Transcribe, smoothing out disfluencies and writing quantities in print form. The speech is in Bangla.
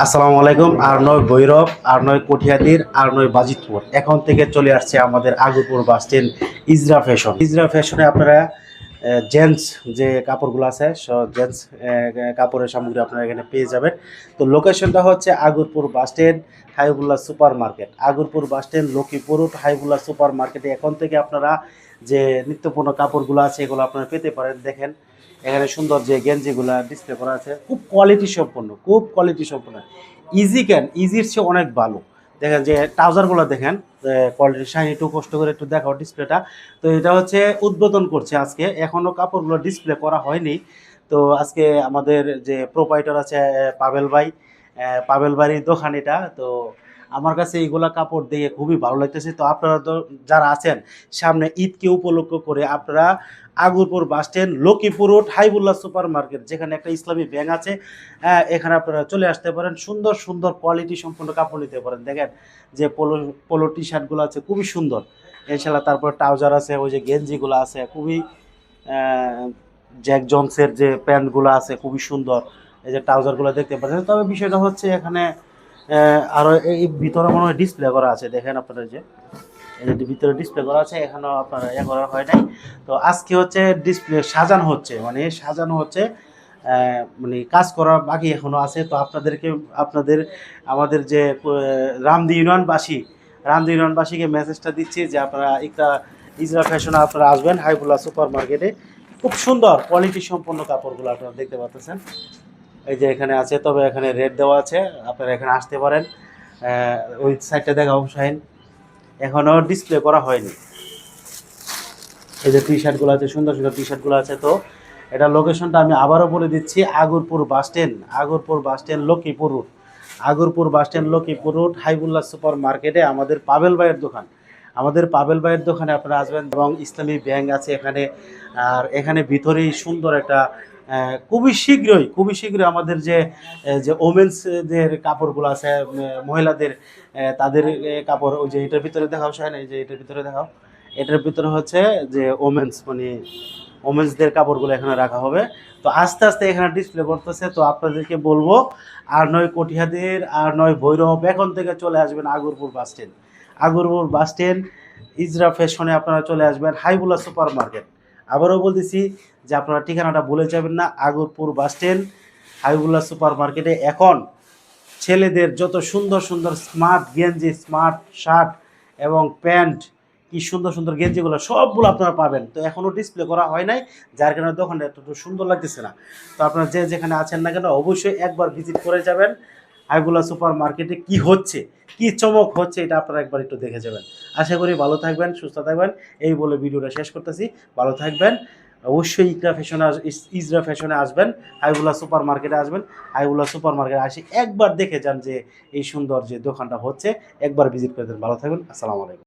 আসসালামু আলাইকুম। আর নয় ভৈরব, আর নয় কঠিয়াদির, আর নয় বাজিতপুর। এখন থেকে চলে আসছে আমাদের Agarpur bus stand Ezra fashion. Ezra ফ্যাশনে আপনারা জেন্টস যে কাপড়গুলো আছে জেন্টস কাপড়ের সামগ্রী আপনারা এখানে পেয়ে যাবেন। তো লোকেশনটা হচ্ছে Agarpur bus stand, Haibullah super market. Agarpur bus stand, Lakshmipur road, Haibullah super মার্কেটে এখন থেকে আপনারা যে নিত্যপূর্ণ কাপড়গুলো আছে এগুলো আপনারা পেতে পারেন। দেখেন এখানে সুন্দর যে গেঞ্জিগুলো ডিসপ্লে করা আছে, খুব কোয়ালিটি সম্পন্ন, খুব কোয়ালিটি সম্পন্ন। ইজির চেয়ে অনেক ভালো। দেখেন যে ট্রাউজারগুলো দেখেন, কোয়ালিটি শাইনি। একটু কষ্ট করে একটু দেখাও ডিসপ্লেটা। তো এটা হচ্ছে উদ্বোধন করছে আজকে, এখনও কাপড়গুলো ডিসপ্লে করা হয়নি। তো আজকে আমাদের যে প্রোপাইটার আছে পাবেল ভাই, পাবেল বাড়ির দোকান এটা। তো আমার কাছে এইগুলা কাপড় দেখে খুবই ভালো লাগতেছে। তো আপনারা তো যারা আছেন, সামনে ঈদকে উপলক্ষ করে আপনারা Agarpur bus stand, Lakshmipur road, Haibullah super market, যেখানে একটা ইসলামী ব্যাংক আছে, এখানে আপনারা চলে আসতে পারেন। সুন্দর সুন্দর কোয়ালিটি সম্পন্ন কাপড় নিতে পারেন। দেখেন যে পোলো পোলো টি শার্টগুলো আছে খুবই সুন্দর ইনশাল্লাহ। তারপর ট্রাউজার আছে, ওই যে গেঞ্জিগুলো আছে খুবই জ্যাক জনসের যে প্যান্টগুলো আছে খুবই সুন্দর। এই যে ট্রাউজারগুলো দেখতে পাচ্ছেন। তবে বিষয়টা হচ্ছে এখানে আরও এই ভিতরে মনে হয় ডিসপ্লে করা আছে। দেখেন আপনারা যে এই যে ভিতরে ডিসপ্লে করা আছে, এখনও আপনার করা হয় নাই। তো আজকে হচ্ছে ডিসপ্লে সাজানো হচ্ছে, মানে সাজানো হচ্ছে, মানে কাজ করা বাকি এখনও আছে। তো আপনাদের আমাদের যে রামদি ইউনিয়নবাসীকে মেসেজটা দিচ্ছি যে আপনারা ইজরা ফ্যাশনে আপনারা আসবেন, হাইবুল্লাহ সুপার মার্কেটে। খুব সুন্দর কোয়ালিটি সম্পন্ন কাপড়গুলো আপনারা দেখতে পাচ্ছেন। এই যে এখানে আছে, তবে এখানে রেট দেওয়া আছে, আপনারা এখানে আসতে পারেন। ওই সাইডটা দেখাও শাহিন, এখনও ডিসপ্লে করা হয়নি। এই যে টি শার্টগুলো আছে, সুন্দর সুন্দর টি শার্টগুলো আছে। তো এটা লোকেশনটা আমি আবারও বলে দিচ্ছি, Agarpur bus stand Lakshmipur road, Agarpur bus stand Lakshmipur road, Haibullah super মার্কেটে আমাদের পাবেল ভাইয়ের দোকান। আমাদের পাবেল ভাইয়ের দোকানে আপনারা আসবেন, এবং ইসলামী ব্যাংক আছে এখানে। আর এখানে ভিতরেই সুন্দর একটা খুবই শীঘ্রই আমাদের যে যে ওমেন্সদের কাপড়গুলো আছে, মহিলাদের, তাদের কাপড়, ওই যে এটার ভিতরে দেখাও শাহিন, এই যে এটার ভিতরে দেখাও। এটার ভিতরে হচ্ছে যে ওমেন্সদের কাপড়গুলো এখানে রাখা হবে। তো আস্তে আস্তে এখানে ডিসপ্লে করতেছে। তো আপনাদেরকে বলবো, আর নয় কটিহাদির, আর নয় ভৈরব, এখন থেকে চলে আসবেন আগরপুর বাস স্ট্যান্ড ইজরা ফ্যাশনে আপনারা চলে আসবেন, হাইবুল্লাহ সুপার মার্কেট। আবারও বলতেছি যে আপনারা ঠিকানাটা ভুলে যাবেন না, Agarpur bus stand, Haibullah super মার্কেটে। এখন ছেলেদের যত সুন্দর সুন্দর স্মার্ট গেঞ্জি, স্মার্ট শার্ট এবং প্যান্ট, কি সুন্দর সুন্দর গেঞ্জিগুলো সবগুলো আপনারা পাবেন। তো এখনও ডিসপ্লে করা হয় নাই, যার কারণে দোকানটা একটু সুন্দর লাগতেছে না। তো আপনারা যে যেখানে আছেন না কেন, অবশ্যই একবার ভিজিট করে যাবেন হাইবুল্লাহ সুপার মার্কেটে। কি হচ্ছে, কি চমক হচ্ছে, এটা আপনারা একবার একটু দেখে যাবেন। আশা করি ভালো থাকবেন, সুস্থ থাকবেন। এই বলে ভিডিওটা শেষ করতেছি। ভালো থাকবেন। অবশ্যই ইজরা ফ্যাশনে আসবেন, হাইবুল্লাহ সুপার মার্কেটে আসবেন। হাইবুল্লাহ সুপার মার্কেটে আসি একবার দেখে যান যে এই সুন্দর যে দোকানটা হচ্ছে, একবার ভিজিট করে দেন। ভালো থাকবেন। আসসালামু আলাইকুম।